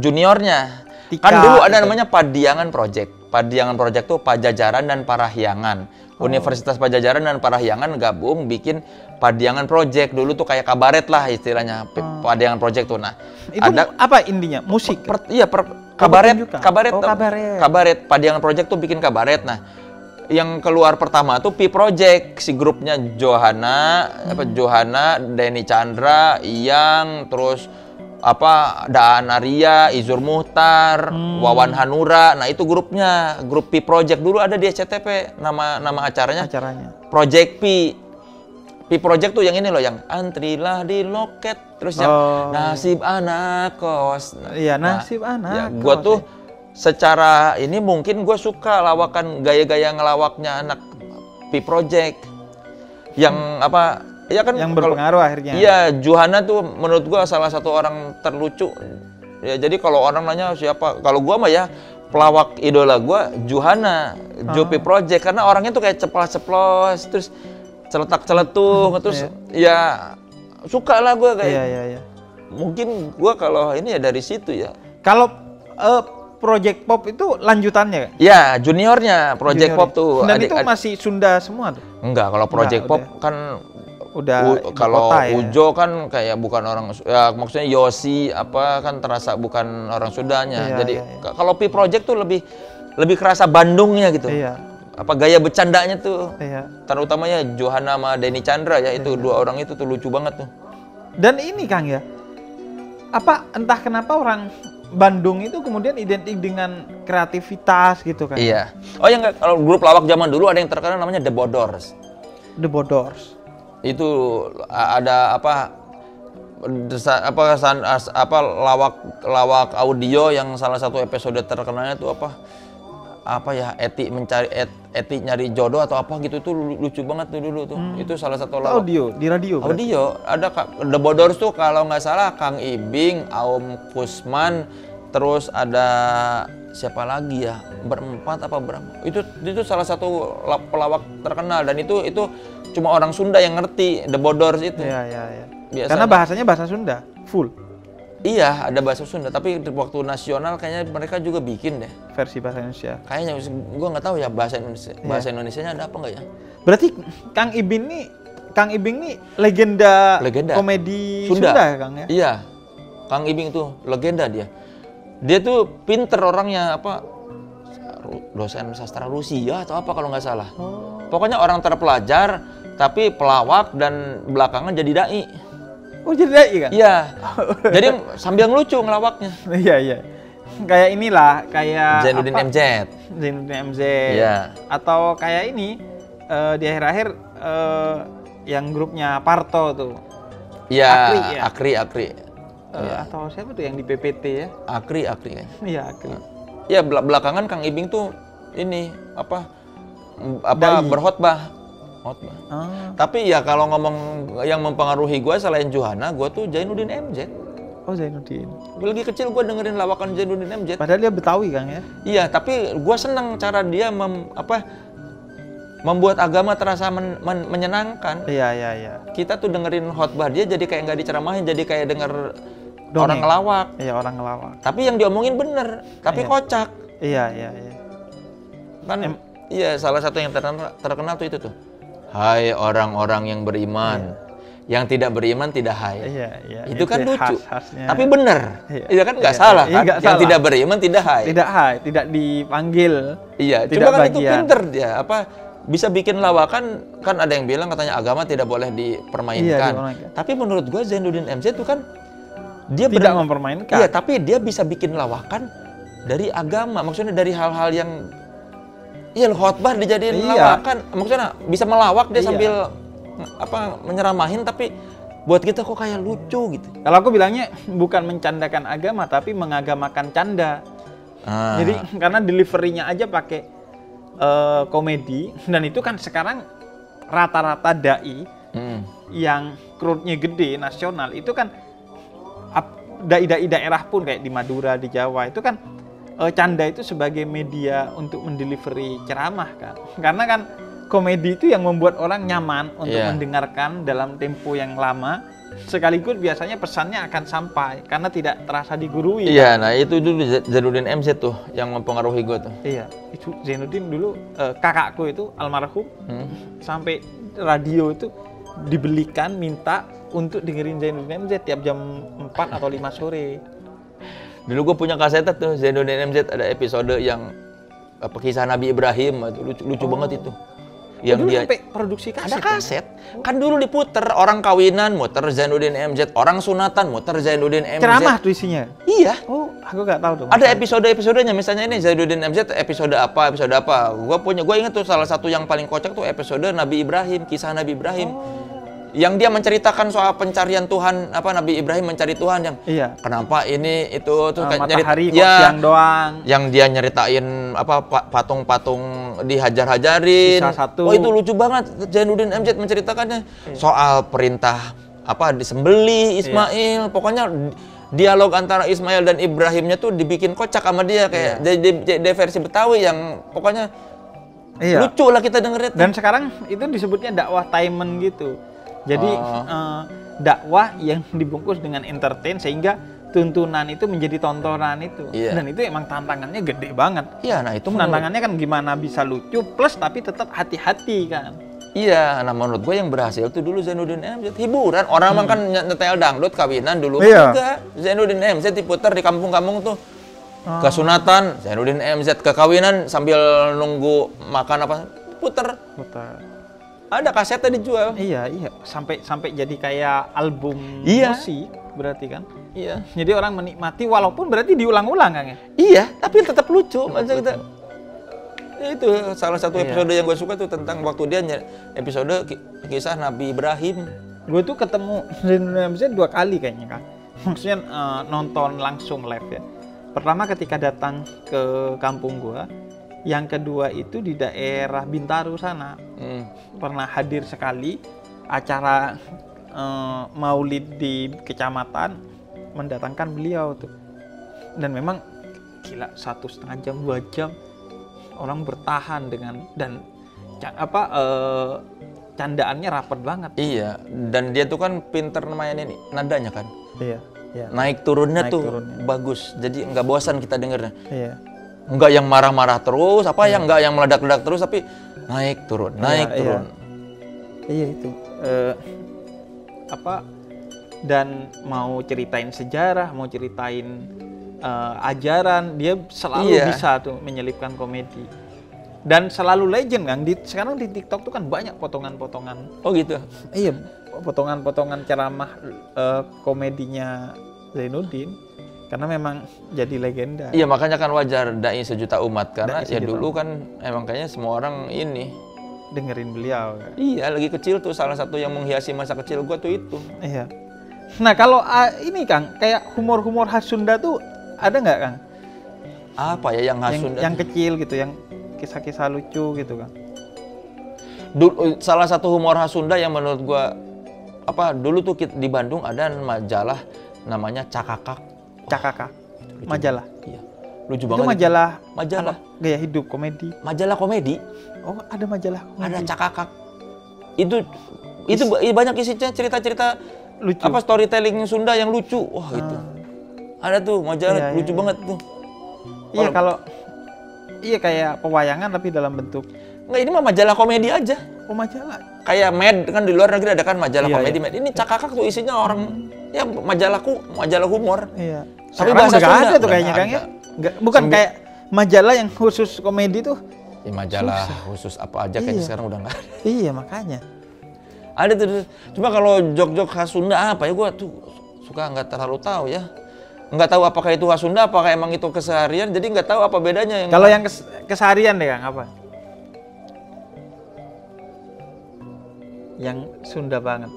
juniornya. Tika, kan dulu ada namanya Padiangan Project. Padiangan Project tuh Pajajaran dan Parahyangan. Universitas Pajajaran dan Parahyangan gabung bikin Padiangan Project. Dulu tuh kayak kabaret lah istilahnya. Padiangan Project tuh. Nah, itu ada apa intinya? Musik. Kabaret. Kabaret. Padiangan Project tuh bikin kabaret. Nah, yang keluar pertama tuh Pi Project, si grupnya Johanna, Denny Chandra, Iyang, terus Daan Arya, Izur Muhtar, Wawan Hanura. Nah, itu grupnya, grup Pi Project dulu ada di SCTV. Nama acaranya Project Pi. Pi Project tuh yang ini loh, yang antrilah di loket, terus yang nasib anak kos. Iya, nasib anak. Ya, gua tuh secara ini mungkin gue suka lawakan gaya-gaya ngelawaknya anak Pi Project yang ya kan yang berpengaruh akhirnya. Iya, Johanna tuh menurut gue salah satu orang terlucu. Ya jadi kalau orang nanya siapa, kalau gue mah ya pelawak idola gue Johanna, Pi Project karena orangnya tuh kayak ceplos-ceplos terus celetak-celetung terus ya suka lah gue kayak. Iya. Mungkin gue kalau ini ya dari situ ya. Kalau Project Pop itu lanjutannya kan? Ya, juniornya Project Pop tuh. Dan itu masih Sunda semua tuh? Enggak, kalau Project Pop kan udah kalau Ujo kan kayak bukan orang ya, maksudnya Yosi kan terasa bukan orang Sundanya. Jadi kalau Pi Project tuh lebih kerasa Bandungnya gitu. Iya. Gaya bercandanya tuh. Iya. Terutamanya Johanna sama Denny Chandra ya, itu dua orang itu tuh lucu banget tuh. Dan ini Kang ya. Entah kenapa orang Bandung itu kemudian identik dengan kreativitas gitu kan? Iya. Oh ya enggak, kalau grup lawak zaman dulu ada yang terkenal namanya The Bodors. The Bodors. Itu ada lawak audio yang salah satu episode terkenalnya itu Eti nyari jodoh atau apa gitu tuh lucu banget tuh dulu tuh. Itu salah satu lawak audio di radio. Audio ada The Bodors tuh kalau nggak salah Kang Ibing, Aum Kusman, terus ada siapa lagi ya, berempat apa berapa? Itu salah satu pelawak terkenal dan itu cuma orang Sunda yang ngerti The Bodors itu. Iya. Biasanya. Karena bahasanya bahasa Sunda full. Iya, ada bahasa Sunda, tapi waktu nasional kayaknya mereka juga bikin deh. Versi bahasa Indonesia. Kayaknya, gua nggak tahu ya bahasa Indonesianya ada apa nggak ya? Berarti Kang Ibing nih legenda. Komedi Sunda ya Kang ya? Iya, Kang Ibing tuh legenda dia. Dia tuh pinter orangnya dosen sastra Rusia atau apa kalau nggak salah. Pokoknya orang terpelajar, tapi pelawak dan belakangan jadi dai. Oh jadi dai kan? Iya. Jadi sambil ngelucu ngelawaknya. Iya. Kayak inilah, kayak Zainuddin MZ. Iya. Atau kayak ini di akhir-akhir yang grupnya Parto tuh. Iya. Akri. Atau siapa tuh yang di PPT ya? Akri kayaknya. Iya, Akri. Iya, belakangan Kang Ibing tuh ini berkhotbah. Tapi ya kalau ngomong yang mempengaruhi gue selain Johanna, gue tuh Zainuddin MZ. Oh Zainuddin. Lagi kecil gue dengerin lawakan Zainuddin MZ. Padahal dia Betawi Kang ya? Iya, tapi gue seneng cara dia membuat agama terasa menyenangkan. Iya. Kita tuh dengerin khotbah dia jadi kayak nggak diceramahin, jadi kayak denger orang ngelawak. Iya, orang ngelawak. Tapi yang diomongin bener, tapi kocak. Iya. Kan iya, salah satu yang terkenal tuh itu tuh. Hai orang-orang yang beriman, yang tidak beriman tidak hai. Iya. Itu kan lucu, khasnya. tapi bener. Itu kan nggak salah kan? Yang salah. Tidak beriman tidak hai. Tidak hai, tidak dipanggil. Iya, cuma kan itu pinter dia. Bisa bikin lawakan, kan ada yang bilang katanya agama tidak boleh dipermainkan. Tapi menurut gue Zainuddin MZ itu kan Dia tidak mempermainkan. Iya, tapi dia bisa bikin lawakan dari agama. Maksudnya dari hal-hal yang khotbah dijadiin lawakan. Maksudnya bisa melawak dia sambil menyeramahin, tapi buat kita kok kayak lucu gitu. Kalau aku bilangnya bukan mencandakan agama, tapi mengagamakan canda. Jadi karena deliverynya aja pakai komedi, dan itu kan sekarang rata-rata dai yang crowd-nya gede nasional itu kan dai-dai daerah pun kayak di Madura, di Jawa itu kan canda itu sebagai media untuk mendelivery ceramah kan. Karena kan komedi itu yang membuat orang nyaman untuk mendengarkan dalam tempo yang lama, sekaligus biasanya pesannya akan sampai karena tidak terasa digurui. Iya, nah itu dulu Zainuddin MZ tuh yang mempengaruhi gue tuh. Iya, itu Zainuddin dulu kakakku itu almarhum sampai radio itu dibelikan minta untuk dengerin Zainuddin MZ tiap jam 4 atau 5 sore. Dulu gue punya kaset tuh Zainuddin MZ, ada episode yang kisah Nabi Ibrahim, lucu banget itu. Yang dulu dia sampai produksi kaset. Ada kaset. Kan dulu diputer, orang kawinan muter Zainuddin MZ, orang sunatan muter Zainuddin MZ. Ceramah tuh isinya. Iya. Oh, aku nggak tahu tuh. Ada episode-episodenya, misalnya ini Zainuddin MZ episode apa. Gue inget tuh salah satu yang paling kocak tuh episode Nabi Ibrahim, kisah Nabi Ibrahim. Yang dia menceritakan soal pencarian Tuhan, Nabi Ibrahim mencari Tuhan yang kenapa ini itu tuh matahari kok siang doang. Yang dia nyeritain patung-patung dihajar-hajarin. Oh itu lucu banget Zainuddin MZ menceritakannya soal perintah disembelih Ismail. Pokoknya dialog antara Ismail dan Ibrahimnya tuh dibikin kocak sama dia kayak di versi Betawi yang pokoknya lucu lah kita dengerin. Dan sekarang itu disebutnya dakwah Taimen gitu. Jadi dakwah yang dibungkus dengan entertain sehingga tuntunan itu menjadi tontonan itu. Dan itu emang tantangannya gede banget. Iya, nah itu tantangannya kan gimana bisa lucu plus tapi tetap hati-hati kan. Iya, nah menurut gue yang berhasil tuh dulu Zainuddin MZ hiburan. Orang kan nyetel dangdut kawinan dulu juga. Zainuddin MZ diputar di kampung-kampung tuh. Ke sunatan Zainuddin MZ, ke kawinan sambil nunggu makan puter. Ada kasetnya dijual. Iya. Sampai jadi kayak album musik berarti kan. Iya. Jadi orang menikmati walaupun berarti diulang-ulang kan ya. Iya, tapi tetap lucu. Maksudnya kita itu salah satu episode yang gue suka tuh tentang waktu dia episode kisah Nabi Ibrahim. Gue tuh ketemu Zainuddin MZ 2 kali kayaknya kan. Maksudnya nonton langsung live ya. Pertama ketika datang ke kampung gue. Yang kedua itu di daerah Bintaro sana. Pernah hadir sekali acara maulid di kecamatan mendatangkan beliau tuh. Dan memang gila 1,5 jam 2 jam orang bertahan dengan dan candaannya rapet banget. Iya, dan dia tuh kan pinter main ini nadanya kan. Iya. Naik turunnya bagus. Jadi nggak bosan kita dengernya. Iya. Enggak yang marah-marah terus, yang enggak yang meledak-ledak terus, tapi naik turun. Iya itu. Dan mau ceritain sejarah, mau ceritain ajaran, dia selalu bisa tuh menyelipkan komedi. Dan selalu legend kan. Sekarang di TikTok tuh kan banyak potongan-potongan. Oh gitu. Iya, potongan-potongan ceramah komedinya Zainuddin. Karena memang jadi legenda. Iya, makanya kan wajar dai sejuta umat karena dulu kan emang kayaknya semua orang ini dengerin beliau. Iya, lagi kecil tuh salah satu yang menghiasi masa kecil gua tuh itu. Iya. Nah, kalau ini Kang, kayak humor-humor khas Sunda tuh ada nggak Kang? Apa ya yang khas Sunda? Yang kecil gitu, yang kisah-kisah lucu gitu Kang. Dulu salah satu humor khas Sunda yang menurut gua dulu tuh di Bandung ada majalah namanya Cakakak. Majalah. Iya. Lucu banget. Itu majalah. Gaya hidup komedi. Majalah komedi. Oh, ada majalah komedi. Ada Cakakak. Itu banyak isinya cerita-cerita lucu. Storytelling Sunda yang lucu. Wah, itu. Ada tuh majalah lucu banget tuh. Iya, iya kayak pewayangan tapi dalam bentuk. Enggak, ini mah majalah komedi aja. Oh, majalah. Kayak Mad kan di luar negeri ada kan majalah komedi Mad. Ini Cakakak tuh isinya orang majalah humor. Iya. Tapi bahasa Sunda ada tuh kayaknya Kang ya. Bukan kayak majalah yang khusus komedi tuh. Ya, majalah khusus apa aja kayaknya sekarang udah nggak ada. Iya, makanya. Ada tuh. Cuma kalau jok-jok khas Sunda apa ya, gua tuh suka nggak terlalu tahu ya. Nggak tahu apakah itu khas Sunda, apakah emang itu keseharian, jadi nggak tahu apa bedanya. Kalau yang keseharian deh Kang, apa? Yang Sunda banget.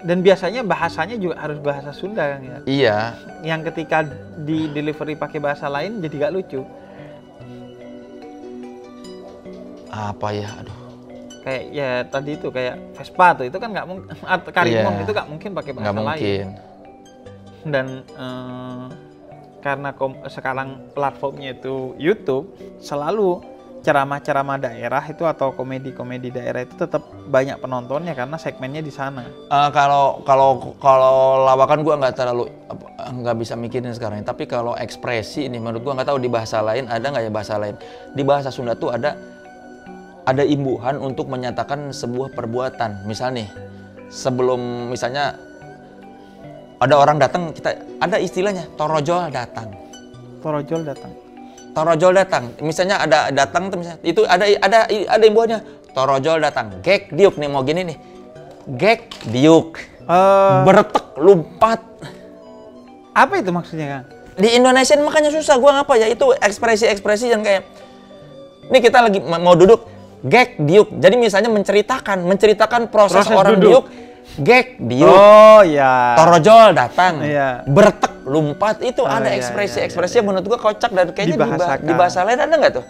Dan biasanya bahasanya juga harus bahasa Sunda kan ya? Iya. Yang ketika di delivery pakai bahasa lain jadi gak lucu. Apa ya? Aduh. Kayak ya tadi itu kayak Vespa tuh, itu kan nggak mungkin. Karimon itu nggak mungkin pakai bahasa nggak mungkin. lain. Dan karena sekarang platformnya itu YouTube, selalu ceramah-ceramah daerah itu atau komedi-komedi daerah itu tetap banyak penontonnya karena segmennya di sana. Kalau lawakan gua nggak bisa mikirin sekarang. Tapi kalau ekspresi ini menurut gua nggak tahu di bahasa lain ada nggak ya bahasa lain. Di bahasa Sunda tuh ada imbuhan untuk menyatakan sebuah perbuatan. Misal nih, sebelum misalnya ada orang datang, kita ada istilahnya torojol datang. Torojol datang. Torojol datang. Misalnya ada datang tuh misalnya, itu ada imbuhannya. Torojol datang. Gek diuk nih mau gini nih. Gek diuk. Bertek lumpat. Apa itu maksudnya, Kang? Di Indonesia makanya susah gua ngapa ya, itu ekspresi-ekspresi yang kayak ini kita lagi mau duduk, gek diuk. Jadi misalnya menceritakan proses orang duduk. Gek diuk. Oh ya. Torojol datang. Iya. Bertek lumpat, itu ada ekspresi-ekspresi yang menurut gua kocak dan kayaknya di bahasa lain ada nggak tuh?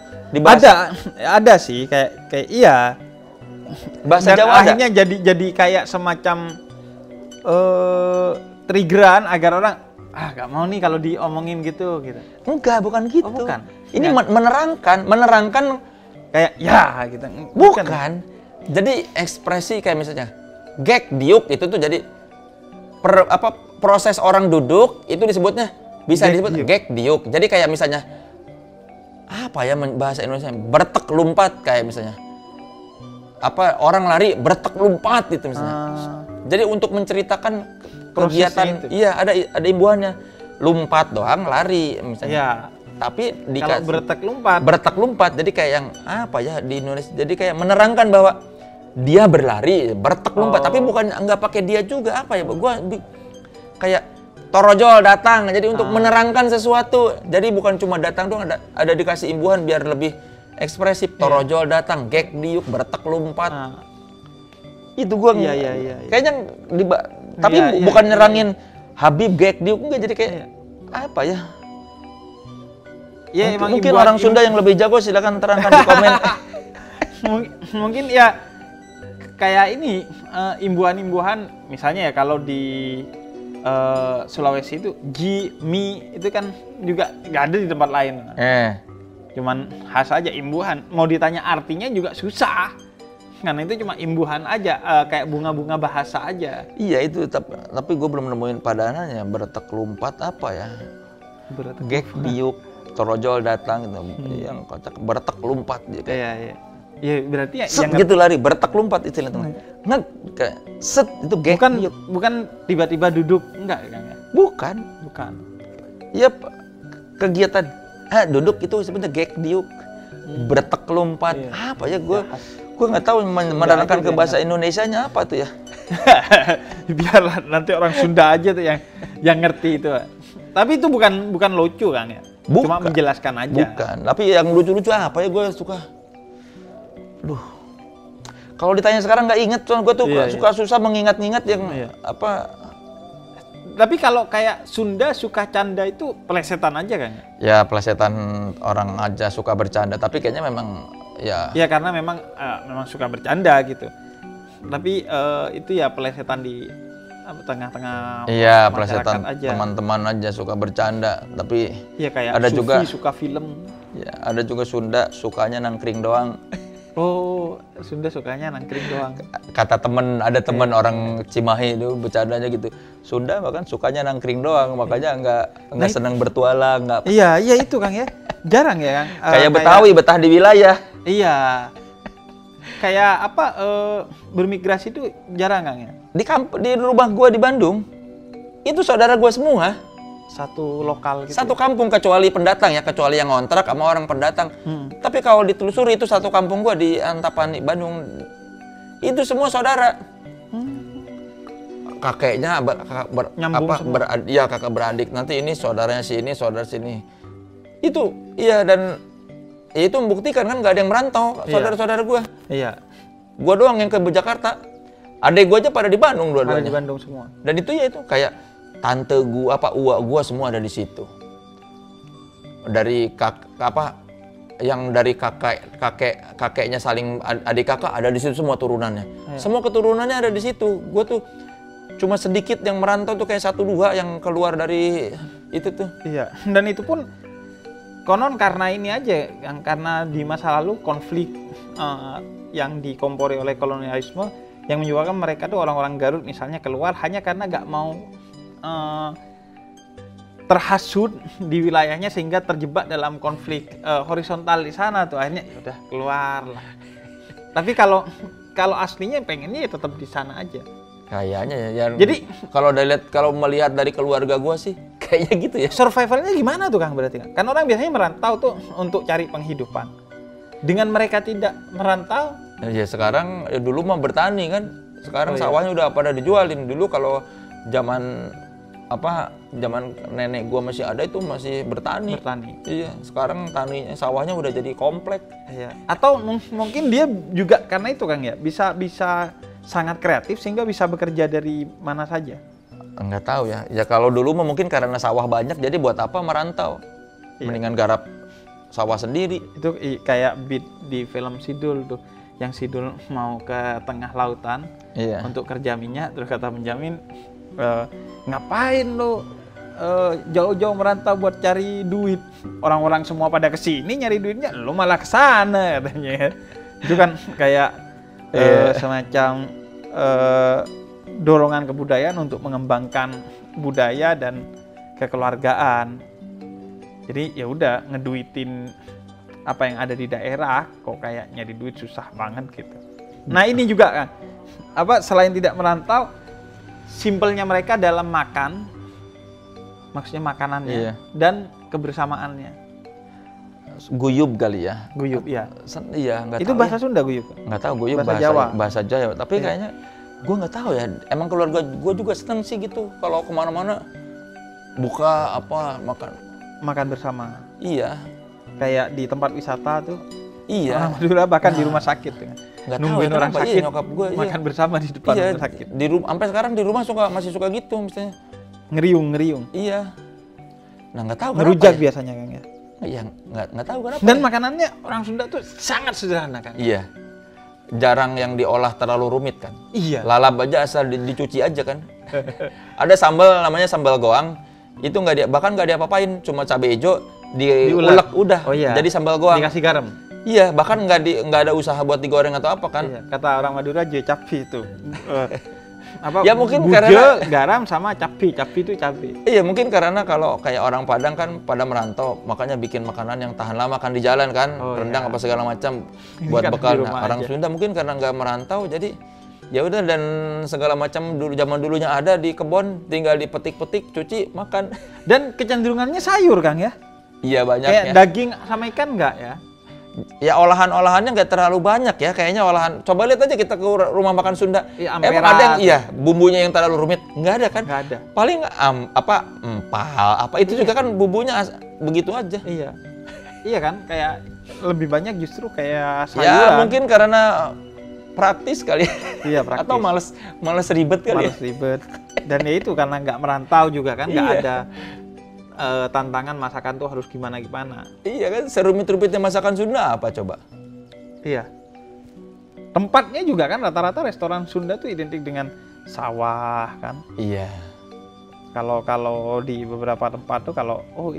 Ada sih kayak iya. Bahasa dan Jawa akhirnya jadi kayak semacam triggeran agar orang gak mau nih kalau diomongin gitu. Enggak, bukan gitu. Oh, bukan. Ini menerangkan kayak ya gitu. Bukan. Jadi ekspresi kayak misalnya gek diuk itu tuh jadi proses orang duduk itu disebutnya disebut gek diuk. Jadi kayak misalnya apa ya bahasa Indonesia, bertek lumpat kayak misalnya orang lari bertek lumpat itu misalnya. Jadi untuk menceritakan kegiatan, iya ada imbuhannya. Lumpat doang lari misalnya. Ya. Tapi kalau bertek lumpat jadi kayak yang apa ya di Indonesia, jadi kayak menerangkan bahwa dia berlari bertek lumpat, tapi bukan nggak pakai dia juga, apa ya gua kayak torojol datang, jadi untuk menerangkan sesuatu, jadi bukan cuma datang doang, ada dikasih imbuhan biar lebih ekspresif. Torojol datang, gek diuk, bertek lumpat. Itu gua kayaknya tapi bukan nyerangin Habib gek diuk, enggak, jadi kayak apa ya? Ya mungkin orang Sunda yang lebih jago silakan terangkan di komen. Mungkin ya kayak ini imbuhan-imbuhan, misalnya ya kalau di Sulawesi itu mi itu kan juga nggak ada di tempat lain. Cuman khas aja imbuhan. Mau ditanya artinya juga susah. Karena itu cuma imbuhan aja, kayak bunga-bunga bahasa aja. Iya itu, tapi gue belum nemuin padanannya. Bertek lumpat apa ya? Gek diuk, torojol datang gitu. Yang kocak bertek lumpat gitu. Iya. Ya berarti set yang gitu lari, bertek lumpat istilah teman. Nggak kayak set itu gek diuk. Bukan tiba-tiba duduk, enggak kan ya? Bukan. Iya, kegiatan duduk itu sebenarnya gek diuk. Bertek lumpat. Apa ya gue nggak tahu menerangkan ke bahasa Indonesianya apa tuh ya. Biarlah nanti orang Sunda aja tuh yang ngerti itu. Tapi itu bukan lucu kan ya? Cuma menjelaskan aja. Bukan. Tapi yang lucu-lucu apa ya, gue suka. Kalau ditanya sekarang nggak inget, gue tuh suka susah mengingat-ingat yang apa. Tapi kalau kayak Sunda suka canda itu pelesetan aja kan? Ya pelesetan, orang aja suka bercanda. Tapi kayaknya memang ya. Ya karena memang suka bercanda gitu. Tapi itu ya pelesetan di tengah-tengah. Iya, pelesetan teman-teman aja suka bercanda. Tapi ya kayak ada Sufi juga suka film. Ya ada juga Sunda sukanya nangkring doang. Oh, Sunda sukanya nangkring doang. Kata ada temen orang Cimahi itu bercandanya gitu. Sunda bahkan sukanya nangkring doang, makanya nggak senang bertualang, nggak. Iya itu Kang ya. Jarang ya Kang. Kayak Betawi, betah di wilayah. Iya. Kayak apa bermigrasi itu jarang Kang ya. Di rumah gua di Bandung itu saudara gua semua. Satu lokal gitu. Satu kampung, kecuali pendatang ya, kecuali yang ngontrak sama orang pendatang. Tapi kalau ditelusuri itu satu kampung gua di Antapani, Bandung. Itu semua saudara. kakeknya Nyambung semua. kakak beradik, nanti ini saudaranya sini, saudara sini. Itu iya, dan itu membuktikan kan nggak ada yang merantau, saudara-saudara gue. Iya. Gue doang yang ke Jakarta. Adek gue aja pada di Bandung Ada dua-duanya. di Bandung semua. Dan itu ya itu kayak tante gue, uak gue semua ada di situ. Dari yang dari kakeknya saling adik kakak ada di situ semua turunannya. Iya. Semua keturunannya ada di situ. Gue tuh cuma sedikit yang merantau tuh kayak 1-2 yang keluar dari itu tuh. Iya. Dan itu pun konon karena ini aja, yang karena di masa lalu konflik yang dikompori oleh kolonialisme yang menyebabkan mereka tuh orang-orang Garut misalnya keluar hanya karena nggak mau terhasut di wilayahnya sehingga terjebak dalam konflik horizontal di sana tuh, akhirnya ya udah keluar lah. Tapi kalau aslinya pengennya ya tetap di sana aja. Kayaknya ya. Jadi kalau melihat dari keluarga gua sih kayaknya gitu ya. Survivalnya gimana tuh Kang berarti? Kan orang biasanya merantau tuh untuk cari penghidupan. Dengan mereka tidak merantau, ya sekarang ya dulu mah bertani kan. Sekarang sawahnya udah pada dijualin. Dulu kalau zaman nenek gua masih ada itu masih bertani. Iya, sekarang sawahnya udah jadi komplek. Iya. Atau mungkin dia juga karena itu Kang ya, bisa sangat kreatif sehingga bisa bekerja dari mana saja. Enggak tahu ya. Ya kalau dulu mah mungkin karena sawah banyak jadi buat apa merantau. Iya. Mendingan garap sawah sendiri. Itu kayak beat di film Sidul tuh. Yang Sidul mau ke tengah lautan untuk kerja minyak, terus kata penjamin, ngapain lo jauh-jauh merantau buat cari duit? Orang-orang semua pada kesini nyari duitnya, lo malah kesana katanya. Itu kan kayak semacam dorongan kebudayaan untuk mengembangkan budaya dan kekeluargaan. Jadi ya udah ngeduitin apa yang ada di daerah, kok kayak nyari duit susah banget gitu. Nah ini juga kan, selain tidak merantau, simpelnya mereka dalam makan, maksudnya makanannya dan kebersamaannya. Guyub kali ya. Guyub, iya. Iya, nggak tahu. Itu bahasa Sunda guyub? Nggak tahu, guyub bahasa Jawa. Tapi kayaknya gue nggak tahu ya. Emang keluarga gue juga seneng sih gitu. Kalau kemana-mana buka makan bersama. Iya. Kayak di tempat wisata tuh. Iya. Orang Madura bahkan di rumah sakit. Nungguin orang sakit, nyokap gue makan bersama di depan rumah sakit. Sampai sekarang di rumah masih suka gitu misalnya. Ngeriung. Iya. Nah nggak tahu. Ngerujak biasanya Kang ya. Iya, nggak tahu kenapa. Dan makanannya orang Sunda tuh sangat sederhana Kang. Iya. Jarang yang diolah terlalu rumit kan. Iya. Lalap aja asal dicuci aja kan. Ada sambal namanya sambal goang. Itu bahkan nggak diapa-apain, cuma cabai hijau diulek udah. Oh, iya. Jadi sambal goang. Dikasih garam. Iya, bahkan nggak ada usaha buat digoreng atau apa kan. Iya, kata orang Madura capi itu. Ya mungkin karena garam sama capi itu cabai. Iya, mungkin karena kalau kayak orang Padang kan pada merantau, makanya bikin makanan yang tahan lama kan di jalan kan, rendang apa segala macam buat bekal. Nah, orang Sunda mungkin karena nggak merantau jadi ya udah, dan segala macam zaman dulunya ada di kebun, tinggal dipetik-petik, cuci, makan. Dan kecenderungannya sayur Kang ya? Iya, banyak kayak ya. Daging sama ikan enggak ya? Ya olahan-olahannya nggak terlalu banyak ya, kayaknya olahan. Coba lihat aja kita ke rumah makan Sunda. Ya, emang ada yang bumbunya yang terlalu rumit? Nggak ada kan? Nggak ada. Paling empal itu juga kan bumbunya begitu aja. Iya. Iya kan, kayak lebih banyak justru kayak sayuran. Ya mungkin karena praktis kali. Iya, praktis. Atau males ribet kali. Males ribet. Dan ya itu karena nggak merantau juga kan, nggak ada tantangan masakan tuh harus gimana. Iya kan, serumit-rumitnya masakan Sunda apa coba? Iya. Tempatnya juga kan rata-rata restoran Sunda tuh identik dengan sawah kan? Iya. Kalau di beberapa tempat tuh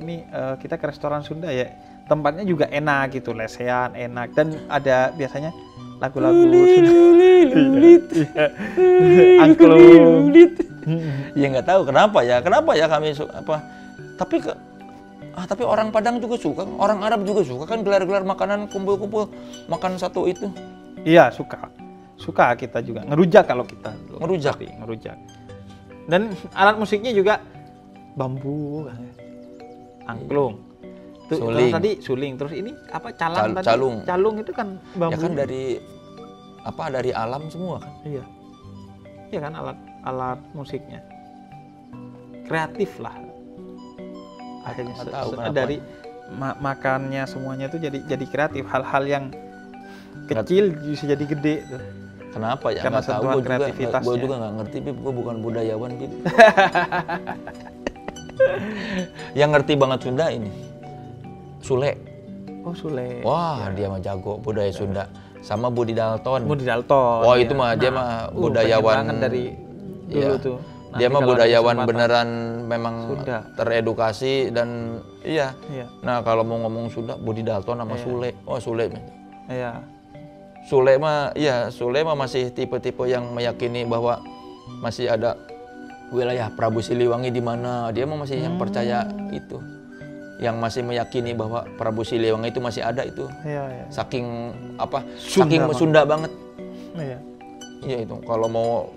ini kita ke restoran Sunda ya, tempatnya juga enak gitu, lesehan, enak, dan ada biasanya lagu-lagu angklung. Ya nggak tahu kenapa ya kami tapi orang Padang juga suka, orang Arab juga suka kan gelar-gelar makanan, kumpul-kumpul makan satu itu. Iya, suka kita juga ngerujak kalau kita ngerujak. Dan alat musiknya juga bambu, angklung. Suling. Tadi suling, terus ini apa tadi? Calung itu kan bambu. Ya kan dari alam semua kan? Iya kan alat alat musiknya. Kreatif lah. Akhirnya dari makannya semuanya itu jadi kreatif. Hal-hal yang kecil bisa jadi gede tuh. Kenapa ya? Karena sentuhan kreativitasnya. Gue juga nggak ngerti, Bib. Gue bukan budayawan, Bib. Yang ngerti banget Sunda ini, Sule. Oh, Sule. Wah, dia mah jago budaya Sunda. Sama Budi Dalton. Budi Dalton. Wah, itu mah dia mah budayawan dari dulu tuh. Dia mah budayawan beneran, memang Sunda. Teredukasi dan iya. Nah, kalau mau ngomong Sunda, Budi Dalton sama Sule. Oh, Sule. Iya. Sule mah masih tipe-tipe yang meyakini bahwa masih ada wilayah Prabu Siliwangi di mana. Dia mah masih yang percaya itu. Yang masih meyakini bahwa Prabu Siliwangi itu masih ada itu. Iya. Saking apa? Saking Sunda banget. Iya. Iya itu. Kalau mau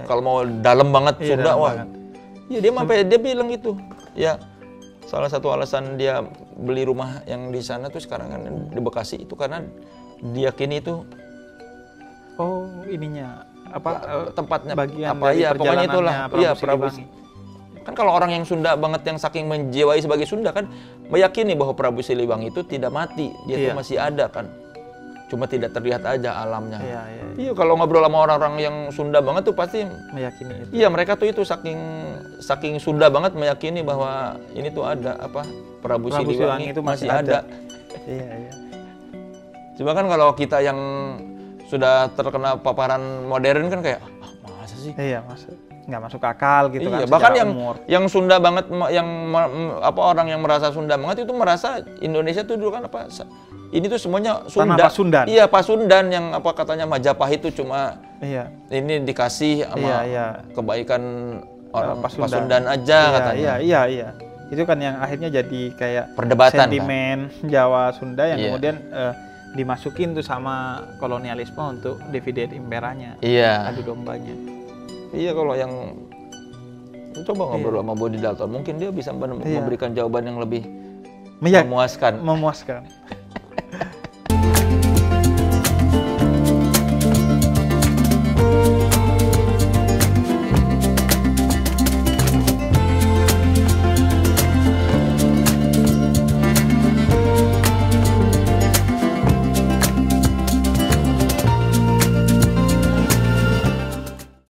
kalau mau dalam banget Sunda, wah. Iya, dia sampai dia bilang gitu. Ya, salah satu alasan dia beli rumah yang di sana tuh sekarang kan di Bekasi itu karena diyakini itu ininya tempatnya bagian apa dari ya, pokoknya itulah Prabu Siliwangi. Kan kalau orang yang Sunda banget yang saking menjiwai sebagai Sunda kan meyakini bahwa Prabu Siliwangi itu tidak mati, dia itu masih ada kan. Cuma tidak terlihat aja alamnya. Iya, kalau ngobrol sama orang-orang yang Sunda banget tuh pasti meyakini itu. Iya, mereka tuh itu saking Sunda banget meyakini bahwa ini tuh ada Prabu Siliwangi itu masih ada. Iya. Cuma kan kalau kita yang sudah terkena paparan modern kan kayak masa sih? Iya, nggak masuk akal gitu kan. Iya, bahkan yang Sunda banget, orang yang merasa Sunda banget itu merasa Indonesia tuh dulu kan ini tuh semuanya Sunda. Tanah Pasundan. Iya, Pasundan yang katanya Majapahit itu cuma ini dikasih sama kebaikan orang Pasundan aja katanya. Iya. Itu kan yang akhirnya jadi kayak perdebatan sentimen kan? Jawa Sunda yang kemudian dimasukin tuh sama kolonialisme untuk dividen imperanya. Iya. Adu dombanya. Iya, kalau yang coba ngobrol sama Budi Dalton, mungkin dia bisa memberikan jawaban yang lebih memuaskan.